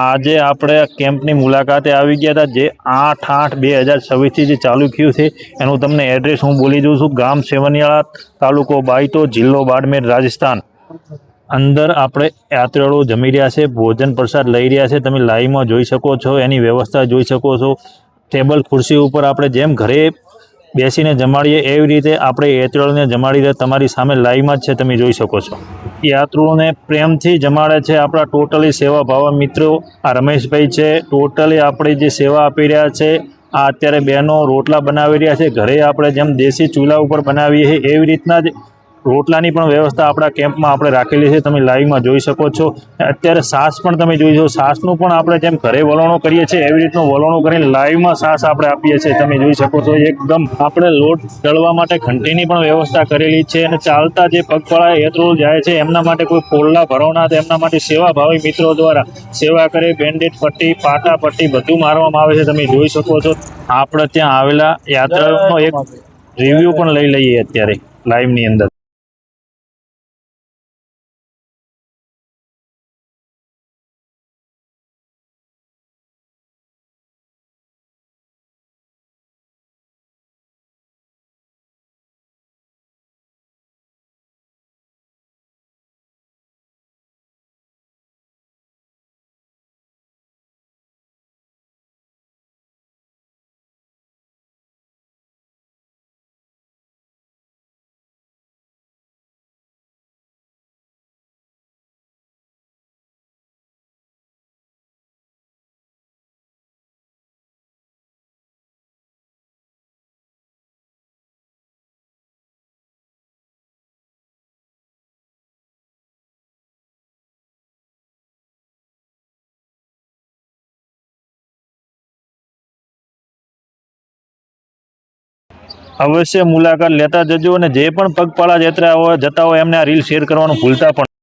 આજે આપણે કેમ્પની મુલાકાતે આવી ગયા હતા, જે 8/8/2026 જે ચાલુ થયું છે એનું તમને એડ્રેસ હું બોલી દઉં છું. ગામ સેવનિયાળા, તાલુકો બાયતો, જિલ્લો બાડમેર, રાજસ્થાન. અંદર આપણે યાત્રાળુઓ જમી રહ્યા છે, ભોજન પ્રસાદ લઈ રહ્યા છે, તમે લાઈવમાં જોઈ શકો છો. એની વ્યવસ્થા જોઈ શકો છો. ટેબલ ખુરશી ઉપર આપણે જેમ ઘરે બેસીને જમાડીએ એવી રીતે આપણે યાત્રાળુઓને જમાડી રહ્યા, તમારી સામે લાઈવમાં જ છે, તમે જોઈ શકો છો. યાત્રાળુઓને પ્રેમથી જમાડે છે આપણા ટોટલી સેવાભાવી મિત્રો. આ રમેશભાઈ છે, ટોટલી આપણી જે સેવા આપી રહ્યા છે. આ અત્યારે બહેનો રોટલા બનાવી રહ્યા છે, ઘરે આપણે જેમ દેશી ચૂલા ઉપર બનાવીએ છીએ એવી રીતના જ રોટલાની પણ વ્યવસ્થા આપણા કેમ્પમાં આપણે રાખેલી છે, તમે લાઈવમાં જોઈ શકો છો. અત્યારે છાશ પણ તમે જોઈ શકો, છાશનું પણ આપણે જેમ ઘરે વલોણો કરીએ છીએ એવી રીતનું વલોણો કરીને લાઈવમાં છાશ આપણે આપીએ છીએ, તમે જોઈ શકો છો. એકદમ આપણે લોટ દળવા માટે ઘંટીની પણ વ્યવસ્થા કરેલી છે. અને ચાલતા જે પગપાળા યાત્રાળુ જાય છે એમના માટે કોઈ પોળલા ભરવના, એમના માટે સેવાભાવી મિત્રો દ્વારા સેવા કરે. બેન્ડેડ પટ્ટી, પાટા પટ્ટી બધું મારવામાં આવે છે, તમે જોઈ શકો છો. આપણે ત્યાં આવેલા યાત્રાળુઓનો એક રિવ્યૂ પણ લઈ લઈએ અત્યારે લાઈવની અંદર. અવશ્ય મુલાકાત લેતા જજો, અને જે પણ પગપાળા યાત્રા જતા હોય એમને આ રીલ શેર કરવાનું ભૂલતા પણ